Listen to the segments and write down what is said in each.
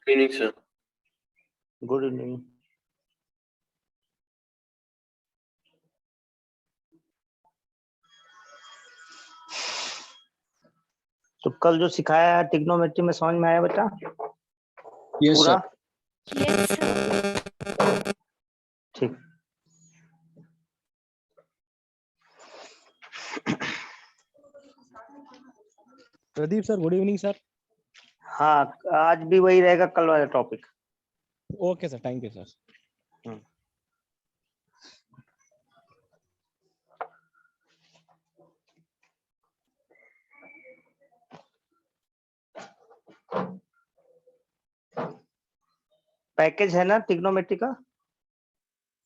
Evening sir. Good evening. तो कल जो सिखाया है ट्रिग्नोमेट्री में समझ में आया बेटा? यस पूरा ठीक। Pradeep sir good evening sir. हाँ, आज भी वही रहेगा कल वाला topic. Okay sir, thank you sir. Package है ना ट्रिग्नोमेट्री का?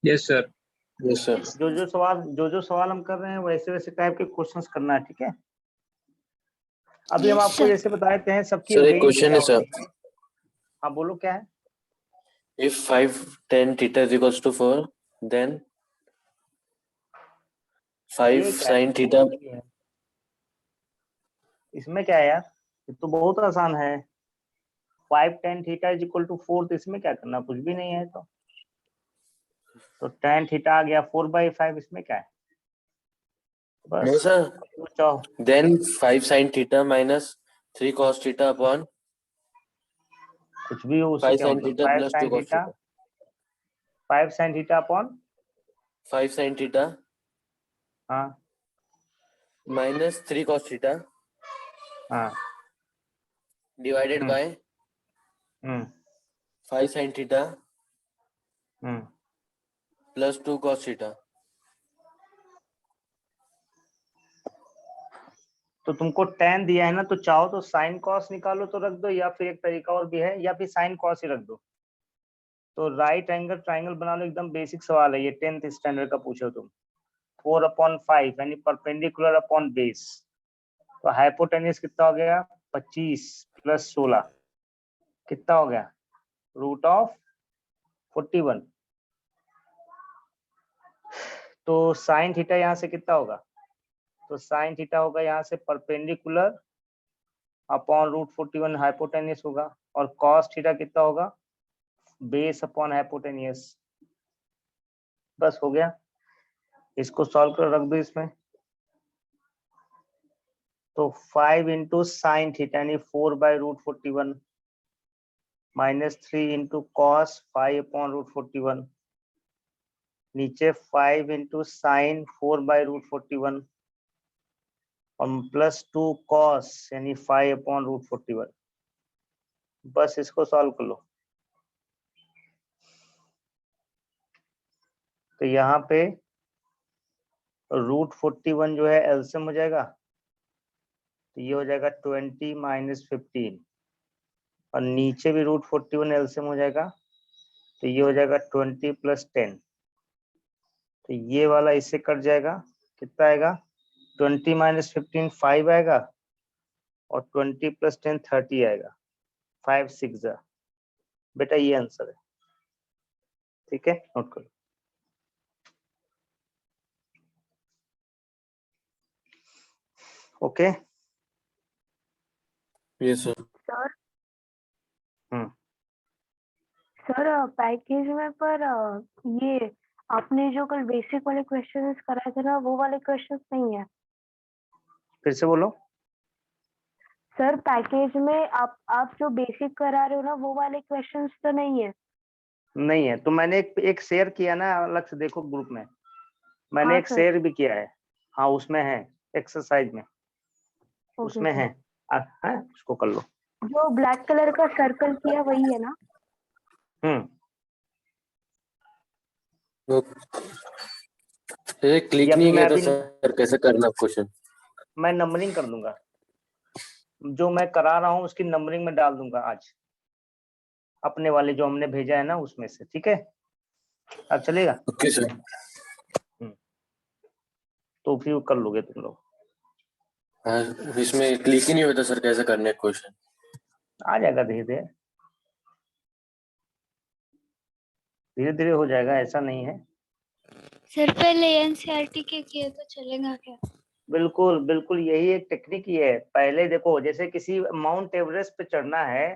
Yes sir. Yes sir. जो सवाल हम कर रहे हैं वैसे वैसे टाइप के क्वेश्चंस करना है, ठीक है? अभी हम आपको जैसे बता देते हैं सबकी सर एक range क्वेश्चन क्या है सर। होती है। हाँ बोलो क्या है? If 5 tan theta is equals to 4, then 5 ये क्या sin theta. है? इसमें क्या है यार? ये तो बहुत आसान है। 5 tan theta is equal to 4, तो इसमें क्या करना, कुछ भी नहीं है। तो tan थीटा आ गया 4/5, इसमें क्या है? No बस sir. सोचो। Then 5 sin theta minus 3 cos theta upon कुछ भी हो उससे 5 क्या sin मतलब? theta 5 plus 2 sin cos theta, theta. 5 sin theta upon 5 sin theta हाँ minus 3 cos theta हाँ divided by hmm 5 sin theta hmm plus 2 cos theta. तो तुमको tan दिया है ना, तो चाहो तो sin cos निकालो तो रख दो, या फिर एक तरीका और भी है, या फिर sin cos ही रख दो। तो राइट एंगल ट्राइंगल बना लो, एकदम बेसिक सवाल है ये, 10th स्टैंडर्ड का पूछो तुम। 4/5 यानी परपेंडिकुलर अपॉन बेस, तो हाइपोटेन्यूज कितना हो गया? 25 प्लस 16 कितना हो गया? √41। तो साइन थीटा यहाँ से कितना होगा? तो साइन थीटा होगा यहाँ से परपेंडिकुलर अपॉन √41 हाइपोटेन्यूस होगा, और कॉस थीटा कितना होगा? Base upon hypotenuse. बस हो गया, इसको सॉल्व कर रख दो इसमें। तो 5 इंटू साइन थीटा यानी 4/√41 माइनस 3 इंटू कॉस 5/√41, नीचे 5 इंटू साइन 4/√41 और प्लस 2 कॉस यानी 5/√41। बस इसको सॉल्व कर लो। तो यहाँ पे √41 जो है एलसीएम हो जाएगा, तो ये हो जाएगा 20 माइनस 15, और नीचे भी √41 एलसीएम हो जाएगा, तो ये हो जाएगा 20 प्लस 10। तो ये वाला इससे कट जाएगा, कितना आएगा? 20 माइनस 15 5 आएगा, और 20 प्लस 10 30 आएगा। 5 6 बेटा ये आंसर है, ठीक है? नोट करो। Okay Yes sir. सर हम्म सर पैकेज में पर ये आपने जो कल बेसिक वाले क्वेश्चंस कराए थे ना, वो वाले क्वेश्चंस नहीं है फिर से बोलो। सर। पैकेज में आप जो बेसिक करा रहे हो ना, वो वाले क्वेश्चंस तो नहीं है? नहीं है तो मैंने एक शेयर किया ना अलग से, देखो ग्रुप में मैंने हाँ एक सर। शेयर भी किया है। हाँ उसमें है, एक्सरसाइज में ओके उसमें सर। है, उसको कर लो। जो ब्लैक कलर का सर्कल किया वही है ना? ये क्लिक या फिर नहीं मैं किया था अभी सर, कैसे करना क्वेश्चन? मैं नंबरिंग कर दूंगा, जो मैं करा रहा हूँ उसकी नंबरिंग में डाल दूंगा आज, अपने वाले जो हमने भेजा है ना उसमें से, ठीक है? अब चलेगा? Okay sir. तो फिर कर लोगे तुम लोग। हाँ, इसमें क्लिक ही नहीं होता सर, कैसे करने क्वेश्चन? आ जाएगा धीरे धीरे, धीरे धीरे हो जाएगा, ऐसा नहीं है। सर पहले एनसीईआरटी के किए तो चलेगा क्या? बिल्कुल बिल्कुल, यही एक टेक्निक ही है। पहले देखो, जैसे किसी माउंट एवरेस्ट पे चढ़ना है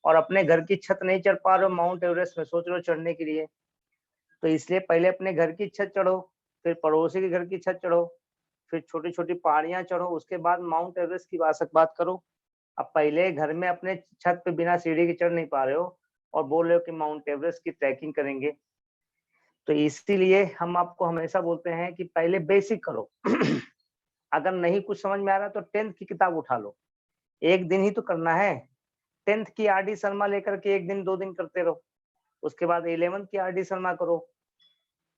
और अपने घर की छत नहीं चढ़ पा रहे हो माउंट एवरेस्ट में, सोच रहे हो चढ़ने के लिए, तो इसलिए पहले अपने घर की छत चढ़ो, फिर पड़ोसी के घर की छत चढ़ो, फिर छोटी छोटी पहाड़ियां चढ़ो, उसके बाद माउंट एवरेस्ट की बात करो। अब पहले घर में अपने छत पे बिना सीढ़ी के चढ़ नहीं पा रहे हो और बोल रहे हो कि माउंट एवरेस्ट की ट्रैकिंग करेंगे। तो इसीलिए हम आपको हमेशा बोलते हैं कि पहले बेसिक करो। अगर नहीं कुछ समझ में आ रहा तो 10th की किताब उठा लो, एक दिन ही तो करना है। 10th की आर.डी. शर्मा लेकर के एक दिन 2 दिन करते रहो, उसके बाद 11th की आर.डी. शर्मा करो।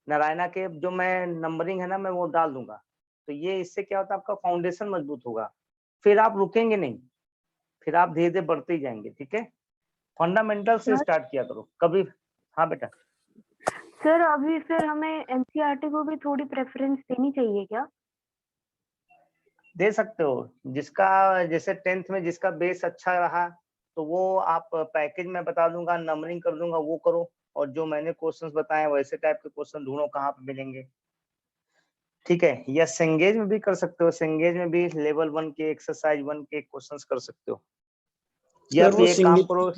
नारायणा के जो मैं नंबरिंग है ना मैं वो डाल दूंगा, तो ये इससे क्या होता है आपका फाउंडेशन मजबूत होगा, फिर आप रुकेंगे नहीं, फिर आप धीरे धीरे बढ़ते ही जाएंगे। ठीक है, फंडामेंटल से सर? स्टार्ट किया करो कभी। हाँ बेटा। सर अभी फिर हमें एनसीईआरटी को भी थोड़ी प्रेफरेंस देनी चाहिए क्या? दे सकते हो, जिसका जैसे 10th में जिसका बेस अच्छा रहा तो वो आप पैकेज में बता दूंगा, नंबरिंग कर दूंगा, वो करो, और जो मैंने क्वेश्चंस बताए वैसे टाइप के क्वेश्चन ढूंढो कहाँ पे मिलेंगे। ठीक है, या सेंगेज में भी कर सकते हो, सेंगेज में भी लेवल 1 के एक्सरसाइज 1 के क्वेश्चंस कर सकते हो। या सर फिर वो एक काम करो,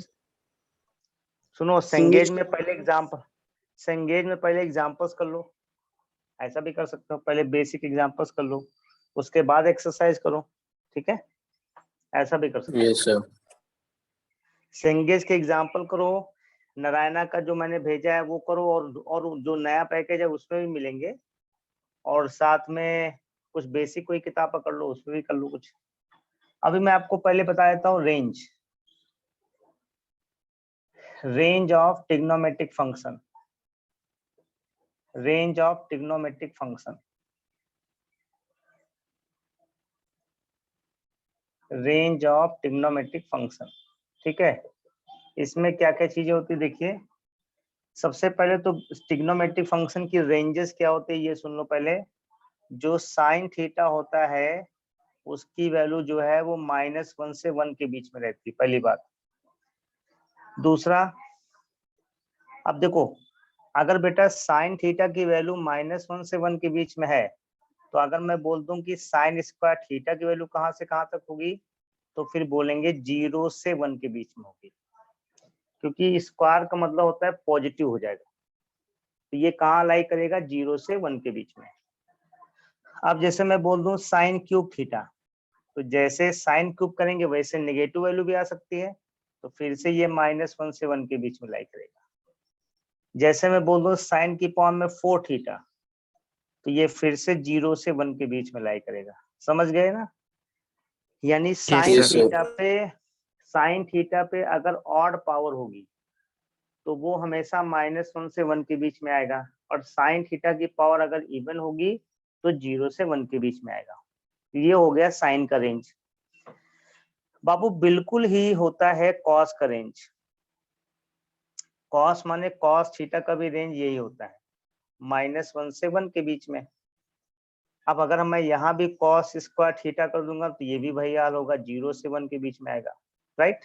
सुनो, सिंगेज सेंगेज में पहले एग्जांपल्स कर लो, ऐसा भी कर सकते हो, पहले बेसिक एग्जांपल्स कर लो उसके बाद एक्सरसाइज करो। ठीक है, ऐसा भी कर सकते हो। Yes sir. सेंगेज के एग्जांपल करो, नारायणा का जो मैंने भेजा है वो करो, और जो नया पैकेज है उसमें भी मिलेंगे, और साथ में कुछ बेसिक कोई किताब पकड़ लो उसमें भी कर लो कुछ। अभी मैं आपको पहले बता देता हूँ range of trigonometric function, range of trigonometric function, range of trigonometric function. ठीक है, इसमें क्या क्या चीजें होती है देखिए। सबसे पहले तो ट्रिग्नोमेट्रिक फंक्शन की रेंजेस क्या होते हैं ये सुन लो पहले। जो साइन थीटा होता है उसकी वैल्यू जो है वो -1 से 1 के बीच में रहती है, पहली बात। दूसरा, अब देखो, अगर बेटा साइन थीटा की वैल्यू -1 से 1 के बीच में है, तो अगर मैं बोल दूं कि साइन स्क्वायर थीटा की वैल्यू कहाँ से कहाँ तक होगी, तो फिर बोलेंगे 0 से 1 के बीच में होगी, क्योंकि स्क्वायर का मतलब होता है पॉजिटिव हो जाएगा, तो ये कहाँ लाई करेगा, 0 से 1 के बीच में। अब जैसे मैं बोल दूं साइन क्यूब थीटा, तो जैसे साइन क्यूब करेंगे वैसे नेगेटिव वैल्यू भी आ सकती है, तो फिर से ये -1 से 1 के बीच में लाई करेगा। जैसे मैं बोल दूं साइन की पावर में 4 थीटा, तो ये फिर से 0 से 1 के बीच में लाई करेगा। समझ गए ना? यानी साइन Yes, sir. थीटा पे अगर ऑड पावर होगी तो वो हमेशा -1 से 1 के बीच में आएगा, और साइन थीटा की पावर अगर इवन होगी तो 0 से 1 के बीच में आएगा। ये हो गया साइन का रेंज। बाबू बिल्कुल ही होता है कॉस का रेंज। कॉस माने कॉस थीटा का भी रेंज यही होता है, -1 से 1 के बीच में। अब अगर मैं यहाँ भी कॉस स्क्वायर थीटा कर दूंगा तो ये भी वही हाल होगा, 0 से 1 के बीच में आएगा। राइट,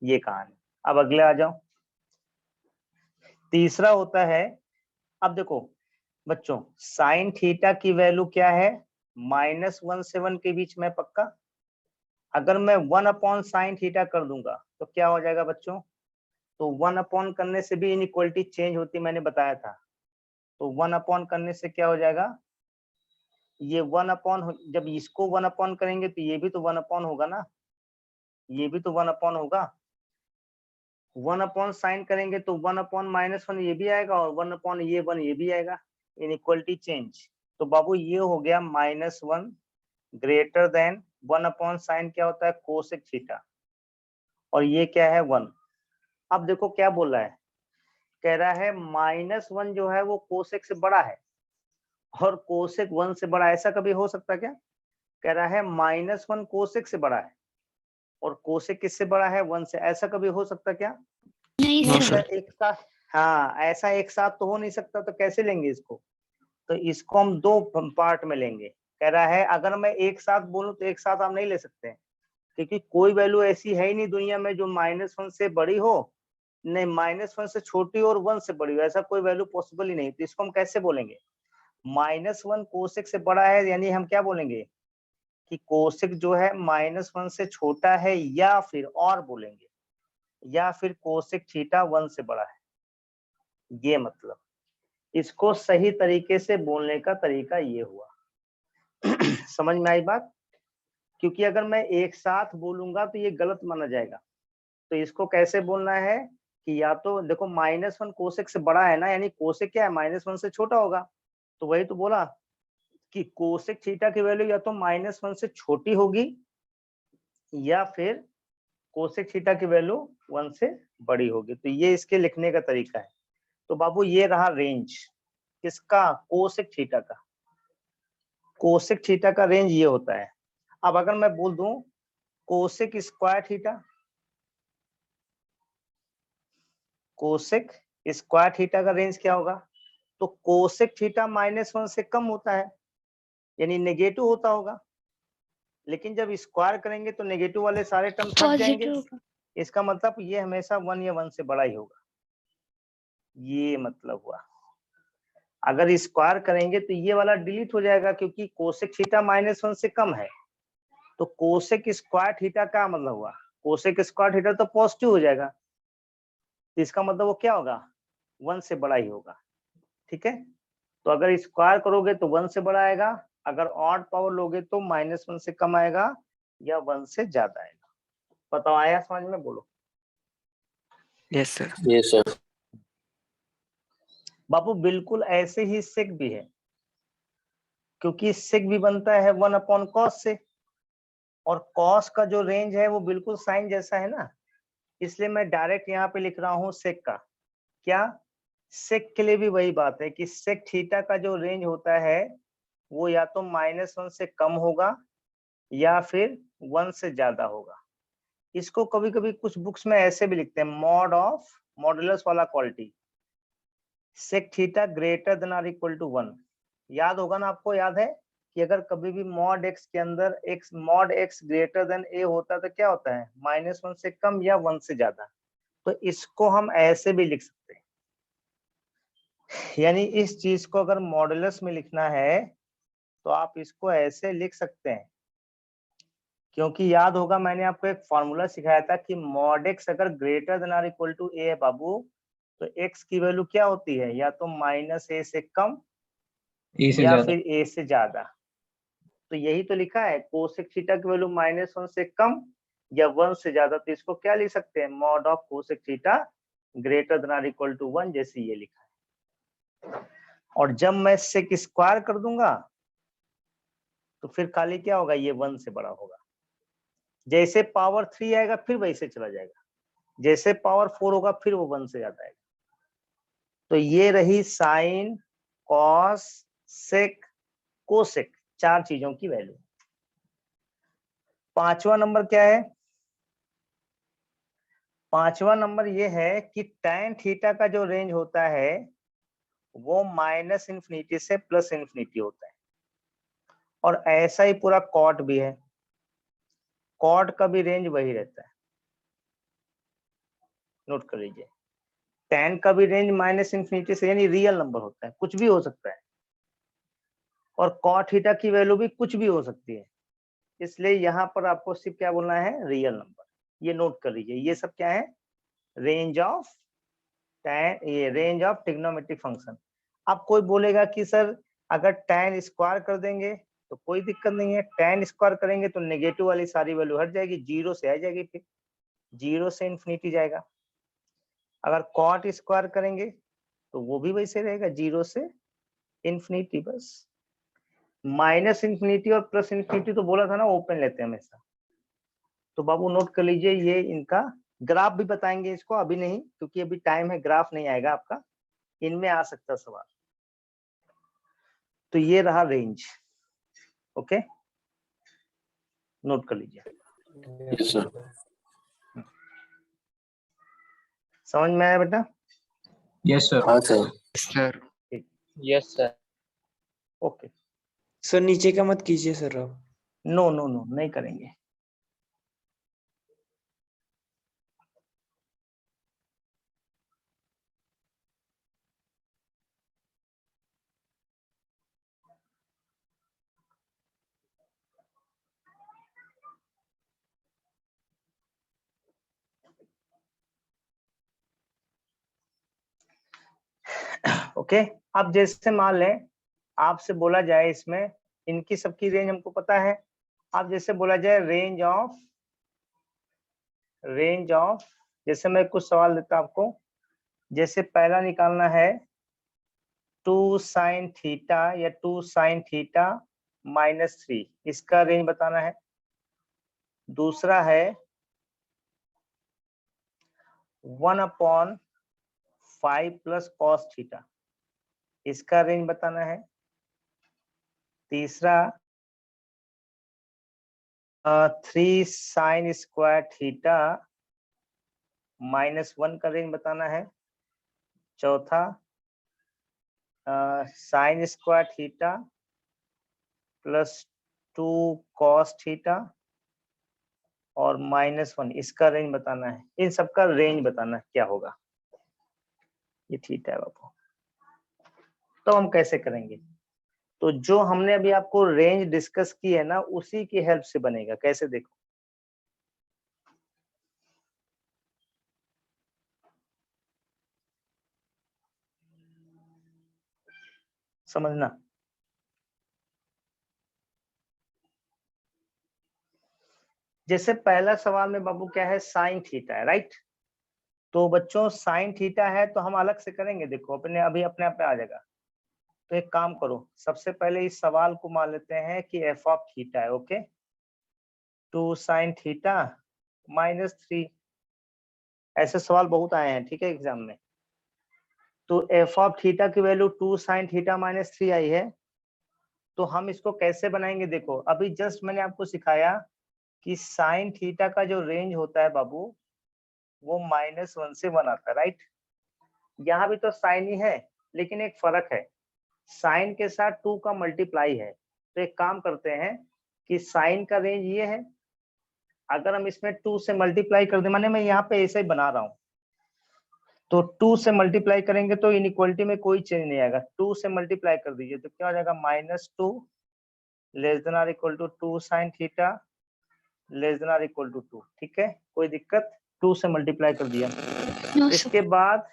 ये कहानी। अब अगले आ जाओ, तीसरा होता है, अब देखो बच्चों, साइन थीटा की वैल्यू क्या है, -1 से 1 के बीच में पक्का। अगर मैं 1 साइन थीटा कर दूंगा तो क्या हो जाएगा बच्चों, तो 1 करने से भी इनइक्वालिटी चेंज होती, मैंने बताया था। तो 1 करने से क्या हो जाएगा, ये 1 जब इसको 1 करेंगे तो ये भी तो 1 होगा ना, ये भी तो 1 होगा। 1 साइन करेंगे तो 1/-1 ये भी आएगा, और 1 ये भी आएगा, इनइक्वालिटी चेंज। तो बाबू ये हो गया -1 ग्रेटर देन 1 साइन क्या होता है, कोसेक थीटा, और ये क्या है 1। अब देखो क्या बोल रहा है, कह रहा है -1 जो है वो कोसेक से बड़ा है, और कोसेक 1 से बड़ा, ऐसा कभी हो सकता क्या? कह रहा है -1 कोसेक से बड़ा है, और कोसेक किससे बड़ा है, 1 से, ऐसा कभी हो सकता क्या? नहीं No, सर। sir. एक साथ, हाँ ऐसा एक साथ तो हो नहीं सकता, तो कैसे लेंगे इसको, तो इसको हम 2 पार्ट में लेंगे। कह रहा है अगर मैं एक साथ बोलूं तो एक साथ आप नहीं ले सकते हैं, क्योंकि कोई वैल्यू ऐसी है ही नहीं दुनिया में जो -1 से बड़ी हो, नहीं -1 से छोटी और 1 से बड़ी हो, ऐसा कोई वैल्यू पॉसिबल ही नहीं। तो इसको हम कैसे बोलेंगे, -1 कोसेक से बड़ा है, यानी हम क्या बोलेंगे कि कोसेक जो है -1 से छोटा है, या फिर और बोलेंगे या फिर कोसेक थीटा 1 से बड़ा है। ये मतलब इसको सही तरीके से बोलने का तरीका ये हुआ। समझ में आई बात? क्योंकि अगर मैं एक साथ बोलूंगा तो ये गलत माना जाएगा। तो इसको कैसे बोलना है कि या तो देखो -1 कोसेक से बड़ा है ना, यानी कोसेक क्या है, -1 से छोटा होगा। तो वही तो बोला कि कोसेक थीटा की वैल्यू या तो -1 से छोटी होगी या फिर कोसेक थीटा की वैल्यू 1 से बड़ी होगी। तो ये इसके लिखने का तरीका है। तो बाबू ये रहा रेंज किसका, कोसेक थीटा का। कोसेक थीटा का रेंज ये होता है। अब अगर मैं बोल दूं cosec square theta, cosec square theta का रेंज क्या होगा, तो कोसेक थीटा -1 से कम होता है, यानी नेगेटिव होता होगा। लेकिन जब स्क्वायर करेंगे तो नेगेटिव वाले सारे टर्म हट जाएंगे। पॉजिटिव। इसका मतलब ये हमेशा 1 या 1 से बड़ा ही होगा। ये मतलब हुआ। अगर स्क्वायर करेंगे तो ये वाला डिलीट हो जाएगा, क्योंकि कोसेक थीटा -1 से कम है। तो कोसेक स्क्वायर थीटा का मतलब हुआ, कोसेक स्क्वायर थीटा तो पॉजिटिव हो जाएगा। तो इसका मतलब वो क्या होगा, 1 से बड़ा ही होगा। ठीक है, तो अगर स्क्वायर करोगे तो 1 से बड़ा आएगा, अगर ऑड पावर लोगे तो -1 से कम आएगा या 1 से ज्यादा आएगा। बताओ आया समझ में? बोलो। Yes sir. ये सर। बाबू बिल्कुल ऐसे ही सेक भी है, क्योंकि सेक भी बनता है 1/cos से, और कॉस का जो रेंज है वो बिल्कुल साइन जैसा है ना, इसलिए मैं डायरेक्ट यहाँ पे लिख रहा हूँ सेक का। क्या, सेक के लिए भी वही बात है कि सेक थीटा का जो रेंज होता है वो या तो -1 से कम होगा या फिर 1 से ज्यादा होगा। इसको कभी कभी कुछ बुक्स में ऐसे भी लिखते हैं, मॉड ऑफ मॉडुलस वाला quality, sec theta greater than or equal to 1। याद होगा ना आपको, याद है कि अगर कभी भी मॉड एक्स के अंदर x mod x greater than a होता है तो क्या होता है, -1 से कम या 1 से ज्यादा। तो इसको हम ऐसे भी लिख सकते हैं, यानी इस चीज को अगर मॉडुलस में लिखना है तो आप इसको ऐसे लिख सकते हैं। क्योंकि याद होगा मैंने आपको एक फॉर्मूला सिखाया था कि मॉड एक्स अगर greater than or equal to a है बाबू, तो एक्स की वैल्यू क्या होती है, या तो -a से कम ए से या ज्यादा। फिर a से ज्यादा। तो यही तो लिखा है, कोसेक थीटा की वैल्यू -1 से कम या 1 से ज्यादा। तो इसको क्या लिख सकते हैं, mod of cosec theta greater than or equal to 1, जैसे ये लिखा है। और जब मैं सेक स्क्वायर कर दूंगा तो फिर खाली क्या होगा, ये 1 से बड़ा होगा। जैसे पावर 3 आएगा फिर वैसे चला जाएगा, जैसे पावर 4 होगा फिर वो 1 से ज्यादा आएगा। तो ये रही साइन, कॉस, सेक, कोसेक, 4 चीजों की वैल्यू। पांचवा नंबर क्या है, पांचवा नंबर ये है कि tan थीटा का जो रेंज होता है वो -∞ से +∞ होता है, और ऐसा ही पूरा कॉट भी है। कॉट का भी रेंज वही रहता है, नोट कर लीजिए। tan का भी रेंज -∞ से, यानी रियल नंबर होता है, कुछ भी हो सकता है, और cot थीटा की वैल्यू भी कुछ भी हो सकती है। इसलिए यहाँ पर आपको सिर्फ क्या बोलना है, रियल नंबर। ये नोट कर लीजिए, ये सब क्या है, रेंज ऑफ tan, ये रेंज ऑफ ट्रिग्नोमेट्रिक फंक्शन। अब कोई बोलेगा कि सर अगर tan स्क्वायर कर देंगे तो कोई दिक्कत नहीं है, tan स्क्वायर करेंगे तो नेगेटिव वाली सारी वैल्यू हट जाएगी, 0 से आ जाएगी, फिर 0 से इन्फिनिटी जाएगा। अगर cot स्क्वायर करेंगे तो वो भी वैसे रहेगा, 0 से इन्फिनिटी। बस -∞ और +∞ तो बोला था ना ओपन लेते हैं हमेशा। तो बाबू नोट कर लीजिए, ये इनका ग्राफ भी बताएंगे, इसको अभी नहीं क्योंकि अभी टाइम है, ग्राफ नहीं आएगा आपका, इनमें आ सकता सवाल। तो ये रहा रेंज, ओके, नोट कर लीजिए। Yes sir. समझ में आया बेटा? Yes sir. हाँ sir. Sir yes sir. Okay, sir नीचे का मत कीजिए सर आप। नो नो नो नहीं करेंगे। ओके। अब जैसे मान लें आपसे बोला जाए, इसमें इनकी सबकी रेंज हमको पता है। अब जैसे बोला जाए रेंज ऑफ, जैसे मैं कुछ सवाल देता आपको, जैसे पहला निकालना है 2 sin थीटा या 2 sin थीटा -3, इसका रेंज बताना है। दूसरा है 1/5 प्लस cos थीटा, इसका रेंज बताना है। तीसरा 3 sin स्क्वायर थीटा -1 का रेंज बताना है। चौथा sin square theta plus 2 cos theta और -1, इसका रेंज बताना है। इन सबका रेंज बताना है क्या होगा। ये थीटा है बाबू। तो हम कैसे करेंगे, तो जो हमने अभी आपको रेंज डिस्कस की है ना, उसी की हेल्प से बनेगा। कैसे देखो, समझना। जैसे पहला सवाल में बाबू क्या है, साइन थीटा है, राइट। तो बच्चों साइन थीटा है तो हम अलग से करेंगे, देखो अपने अभी अपने आप पे आ जाएगा। तो एक काम करो, सबसे पहले इस सवाल को मान लेते हैं कि एफ ऑफ थीटा है। ओके, 2 sin थीटा -3, ऐसे सवाल बहुत आए हैं, ठीक है, एग्जाम में। तो एफ ऑफ थीटा की वैल्यू 2 sin थीटा -3 आई है। तो हम इसको कैसे बनाएंगे, देखो अभी जस्ट मैंने आपको सिखाया कि साइन थीटा का जो रेंज होता है बाबू, वो -1 से 1 आता है, राइट। यहाँ भी तो साइन ही है, लेकिन एक फर्क है, साइन के साथ 2 का मल्टीप्लाई है। तो एक काम करते हैं कि साइन का रेंज ये है, अगर हम इसमें 2 से मल्टीप्लाई कर दें, माने मैं यहाँ पे ऐसे ही बना रहा हूँ, तो 2 से मल्टीप्लाई करेंगे तो इनइक्वालिटी में कोई चेंज नहीं आएगा। 2 से मल्टीप्लाई कर दीजिए तो क्या हो जाएगा, -2 less than or equal to 2 sin theta less than or equal to 2। ठीक है, कोई दिक्कत। 2 से मल्टीप्लाई कर दिया। No, इसके बाद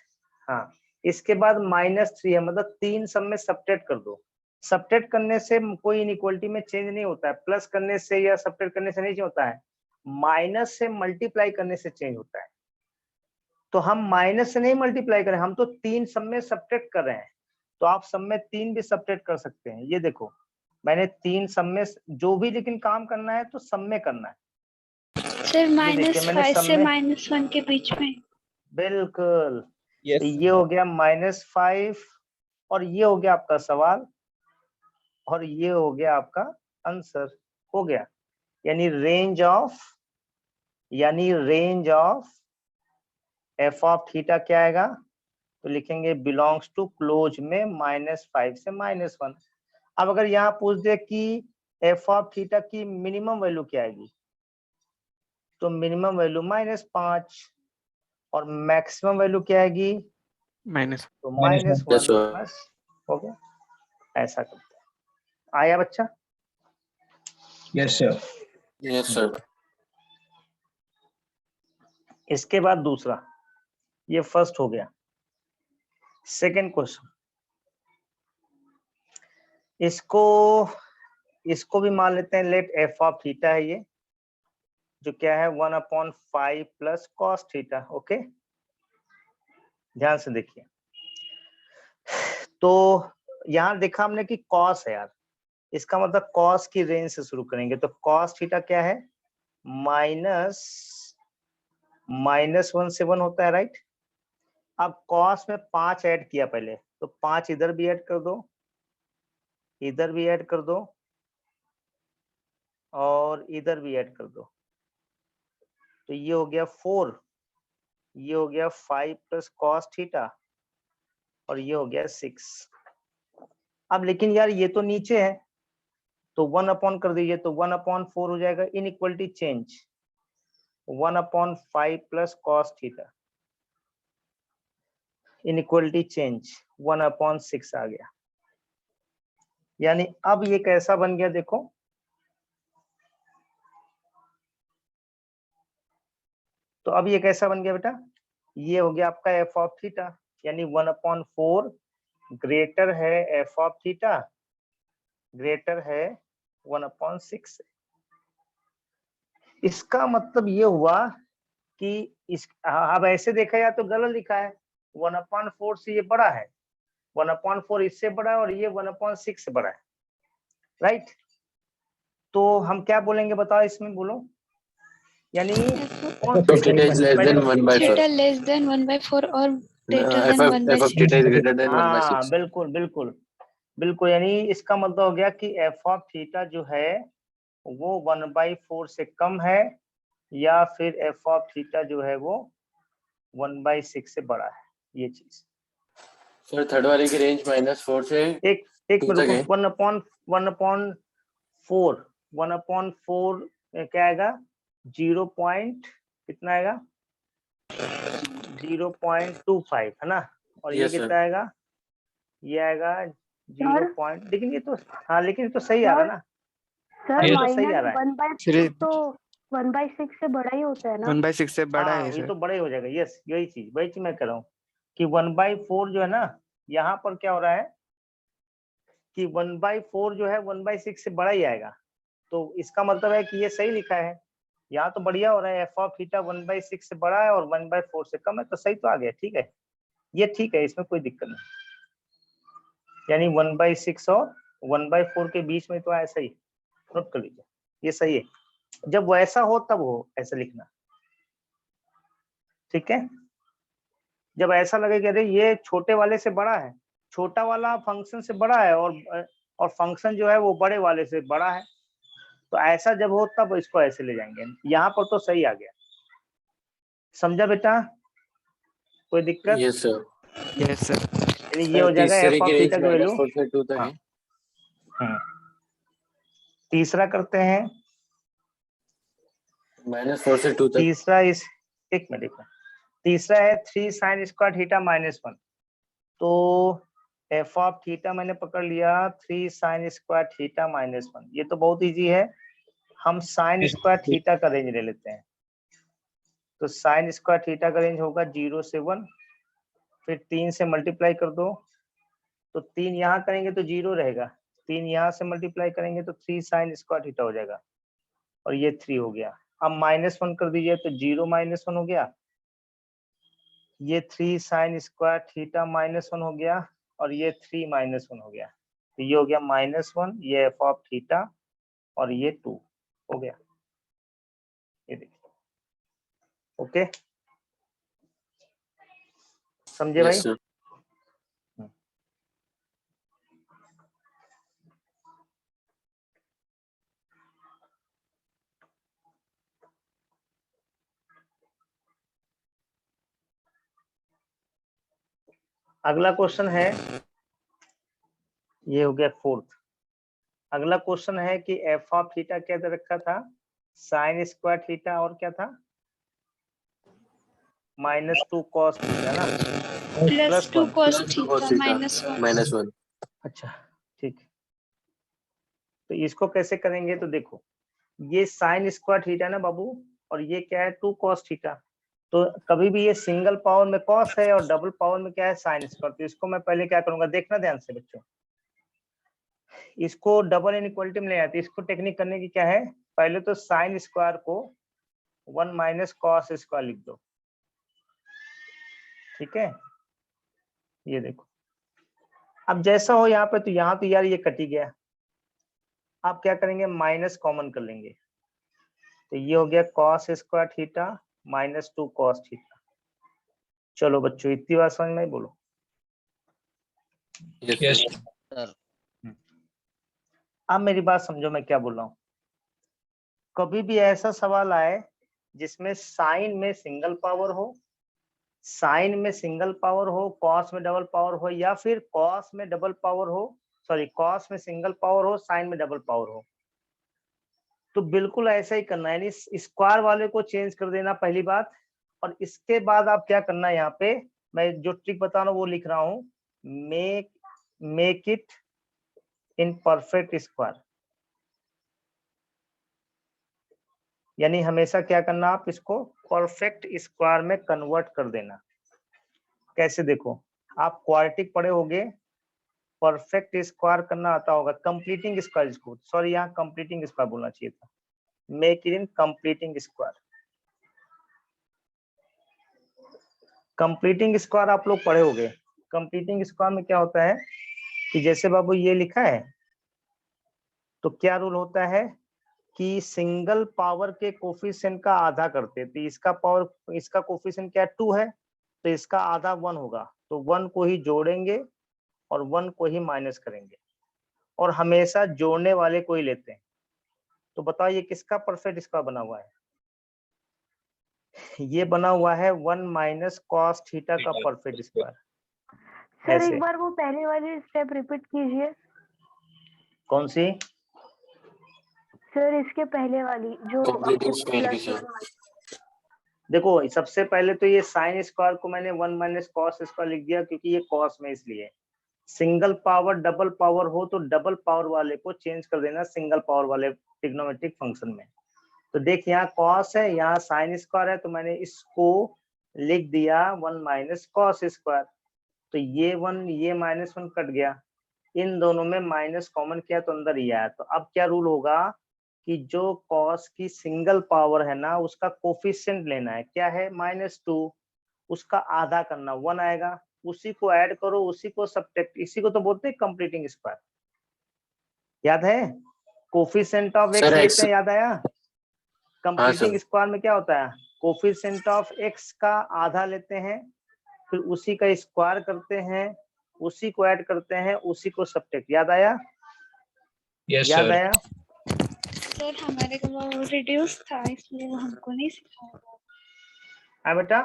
हाँ, इसके बाद -3 है, मतलब 3 सब में सब्ट्रैक्ट कर दो। सब्ट्रैक्ट करने से कोई इनइक्वालिटी में चेंज नहीं होता है, प्लस करने से या सब्ट्रैक्ट करने से नहीं होता है, माइनस से मल्टीप्लाई करने से चेंज होता है। तो हम माइनस से नहीं मल्टीप्लाई करें, हम तो 3 सब में सब्ट्रैक्ट कर रहे हैं। तो आप सब में 3 भी सब्ट्रैक्ट कर सकते हैं। ये देखो मैंने 3 सब में जो भी, लेकिन काम करना है तो सब में करना है। सर ये देखिए मैंने -5 सब से में, -1 के बीच में। बिल्कुल। Yes. तो ये हो गया -5 और ये हो गया आपका सवाल और ये हो गया आपका आंसर। हो गया, यानी range of F of theta क्या आएगा, तो लिखेंगे बिलोंग्स टू क्लोज में -5 से -1। अब अगर यहाँ पूछ दे कि एफ ऑफ थीटा की मिनिमम वैल्यू क्या आएगी, तो मिनिमम वैल्यू -5 और मैक्सिमम वैल्यू क्या आएगी, माइनस तो -1। -1। Yes, sir. बस हो गया, ऐसा करते हैं। आया बच्चा? Yes, sir. Yes, sir. इसके बाद दूसरा, ये फर्स्ट हो गया। सेकंड क्वेश्चन, इसको भी मान लेते हैं, लेट एफ ऑफ थीटा है ये, जो क्या है 1/5 प्लस कॉस थीटा। ओके, ध्यान से देखिए। तो यहाँ देखा हमने कि कॉस है यार, इसका मतलब कॉस की रेंज से शुरू करेंगे। तो कॉस थीटा क्या है, -1 से 1 होता है, राइट। अब कॉस में 5 ऐड किया पहले, तो 5 इधर भी ऐड कर दो, इधर भी ऐड कर दो और इधर भी ऐड कर दो। तो ये हो गया 4, ये हो गया 5 प्लस कॉस थीटा और ये हो गया 6। अब लेकिन यार ये तो नीचे है, तो 1 अपॉन कर दीजिए, तो 1/4 हो जाएगा। Inequality change, 1/5 plus cos theta, inequality change 1/6 आ गया। यानी अब ये कैसा बन गया, देखो तो अब ये कैसा बन गया बेटा, ये हो गया आपका एफ ऑफ थीटा, यानी 1/4 ग्रेटर है एफ ऑफ थीटा, ग्रेटर है 1/6। इसका मतलब ये हुआ कि इस अब ऐसे देखा जाए तो गलत लिखा है, 1/4 से ये बड़ा है, 1/4 इससे बड़ा है और ये 1/6 से बड़ा है, राइट। तो हम क्या बोलेंगे बताओ इसमें, बोलो, यानी कौन F of theta is less than 1/4. Theta less than 1/4 और greater F than of 1/6। theta is greater than हाँ 1/6. बिल्कुल बिल्कुल बिल्कुल, यानी इसका मतलब हो गया कि एफ ऑफ थीटा जो है वो 1/4 से कम है, या फिर एफ ऑफ थीटा जो है वो 1/6 से बड़ा है, ये चीज। सर थर्ड वाले की रेंज -4 से एक 2 तक है। 1/4 क्या आएगा, 0 पॉइंट कितना आएगा, 0.25 है ना, और ये Yes, sir. कितना आएगा, ये आएगा 0 पॉइंट, लेकिन ये तो हाँ, लेकिन ये तो सही आ रहा है ना, सर ये तो सही आ रहा है, 1/4 तो 1/6 से बड़ा ही होता है ना। 1/6 से बड़ा हाँ है ये सर। तो बड़ा ही हो जाएगा, यस वही चीज मैं कर रहा हूँ कि 1/4 जो है ना, यहाँ पर क्या हो रहा है कि 1/4 जो है 1/6 से बड़ा ही आएगा, तो इसका मतलब है कि ये सही लिखा है, यहाँ तो बढ़िया हो रहा है, एफ ऑफ थीटा 1/6 से बड़ा है और 1/4 से कम है, तो सही तो आ गया, ठीक है, ये ठीक है, इसमें कोई दिक्कत नहीं, यानी 1/6 और 1/4 के बीच में तो ऐसा ही, नोट कर लीजिए, ये सही है, जब वैसा हो तब हो ऐसा लिखना, ठीक है। जब ऐसा लगे कि अरे ये छोटे वाले से बड़ा है, छोटा वाला फंक्शन से बड़ा है और फंक्शन जो है वो बड़े वाले से बड़ा है, तो ऐसा जब हो तब इसको ऐसे ले जाएंगे, यहाँ पर तो सही आ गया, समझा बेटा, कोई दिक्कत? Yes sir. Yes sir. यानी ये हो जाएगा एफ ऑफ थीटा की वैल्यू। -4 से 2 तक है। तीसरा करते हैं, -4 से 2 तक। तीसरा इस एक मिनट तीसरा है 3 sin स्क्वायर थीटा -1, तो एफ ऑफ थीटा मैंने पकड़ लिया 3 sin स्क्वायर थीटा -1, ये तो बहुत इजी है, हम sin स्क्वायर थीटा का रेंज ले लेते हैं, तो sin स्क्वायर थीटा का रेंज होगा 0 से 1, फिर 3 से मल्टीप्लाई कर दो, तो 3 यहाँ करेंगे तो 0 रहेगा, 3 यहाँ से मल्टीप्लाई करेंगे तो 3 sin स्क्वायर थीटा हो जाएगा, और ये 3 हो गया, अब -1 कर दीजिए तो 0 -1 हो गया, ये 3 sin स्क्वायर थीटा -1 हो गया, और ये 3 -1 हो गया, तो ये हो गया -1, ये एफ ऑफ थीटा, और ये 2 हो गया, ये देखिए, ओके, समझे भाई? Yes sir. अगला क्वेश्चन है, ये हो गया 4th। अगला क्वेश्चन है कि एफ ऑफ थीटा क्या दे रखा था, साइन स्क्वायर थीटा, और क्या था, -2 cos थीटा ना, +2 cos cos थीटा theta, -1। -1। अच्छा ठीक, तो इसको कैसे करेंगे, तो देखो ये साइन स्क्वायर थीटा ना बाबू, और ये क्या है 2 cos थीटा, तो कभी भी ये सिंगल पावर में cos है और डबल पावर में क्या है साइन स्क्वायर, तो इसको मैं पहले क्या करूंगा, देखना ध्यान से बच्चों, इसको डबल इनइक्वालिटी में ले आते, इसको टेक्निक करने की क्या है, पहले तो साइन स्क्वायर को 1 - cos स्क्वायर लिख दो, ठीक है, ये देखो, अब जैसा हो यहाँ पे, तो यहाँ तो यार ये कट ही गया, आप क्या करेंगे, माइनस कॉमन कर लेंगे, तो ये हो गया cos square theta -2 cos theta. चलो बच्चों इतनी बात समझ में आई, बोलो Yes. अब मेरी बात समझो मैं क्या बोल रहा हूँ, कभी भी ऐसा सवाल आए जिसमें साइन में सिंगल पावर हो, साइन में सिंगल पावर हो, कॉस में डबल पावर हो, या फिर कॉस में डबल पावर हो, सॉरी कॉस में सिंगल पावर हो, साइन में डबल पावर हो, तो बिल्कुल ऐसा ही करना है, यानी स्क्वायर वाले को चेंज कर देना पहली बात, और इसके बाद आप क्या करना है, यहाँ पे मैं जो ट्रिक बता रहा हूँ वो लिख रहा हूँ, make it in perfect square, यानी हमेशा क्या करना, आप इसको परफेक्ट स्क्वायर में कन्वर्ट कर देना। कैसे, देखो आप क्वाड्रेटिक पढ़े होंगे, परफेक्ट स्क्वायर करना आता होगा, कंप्लीटिंग स्क्वायर इसको, सॉरी यहाँ कंप्लीटिंग स्क्वायर बोलना चाहिए था, make it in completing square. Completing square आप लोग पढ़े होंगे। कंप्लीटिंग स्क्वायर में क्या होता है कि जैसे बाबू ये लिखा है तो क्या रूल होता है कि सिंगल पावर के कोफिशिएंट का आधा करते हैं, तो इसका पावर, इसका कोफिशिएंट क्या 2 है, तो इसका आधा 1 होगा, तो 1 को ही जोड़ेंगे और 1 को ही माइनस करेंगे, और हमेशा जोड़ने वाले को ही लेते हैं। तो बताओ ये किसका परफेक्ट स्क्वायर बना हुआ है? ये बना हुआ है 1 माइनस कॉस थीटा का परफेक्ट स्क्वायर। सर ऐसे एक बार वो पहले वाली स्टेप रिपीट कीजिए। कौन सी? सर इसके पहले वाली जो Completing आपके square प्लस कीजिए। देखो सबसे पहले तो ये साइन स्क्वायर को मैंने 1 माइनस कॉस स्क्वायर लिख दिया, क्योंकि ये कॉस में, इसलिए सिंगल पावर डबल पावर हो तो डबल पावर वाले को चेंज कर देना सिंगल पावर वाले ट्रिग्नोमेट्रिक फंक्शन में। तो देख यहाँ कॉस है, यहाँ साइन स्क्वायर है, तो मैंने इसको लिख दिया 1 माइनस कॉस स्क्वायर। तो ये 1 ये -1 कट गया, इन दोनों में माइनस कॉमन किया तो अंदर ही आया। तो अब क्या रूल होगा कि जो कॉस की सिंगल पावर है ना उसका कोफिशिएंट लेना है, क्या है -2, उसका आधा करना 1 आएगा, उसी को ऐड करो, उसी को सब्ट्रैक्ट, इसी को तो बोलते हैं कंप्लीटिंग स्क्वायर। याद है कोफिशिएंट ऑफ एक्स सर, लेते हैं, याद आया? हाँ कंप्लीटिंग सर, स्क्वायर में क्या होता है, कोफिशिएंट ऑफ एक्स का आधा लेते हैं, फिर उसी का स्क्वायर करते हैं, उसी को ऐड करते हैं, उसी को सब्ट्रैक्ट। याद आया? Yes, याद sir. आया? सर हमारे को वो रिड्यूस था इसलिए वो हमको नहीं सिखाया। हाँ बेटा,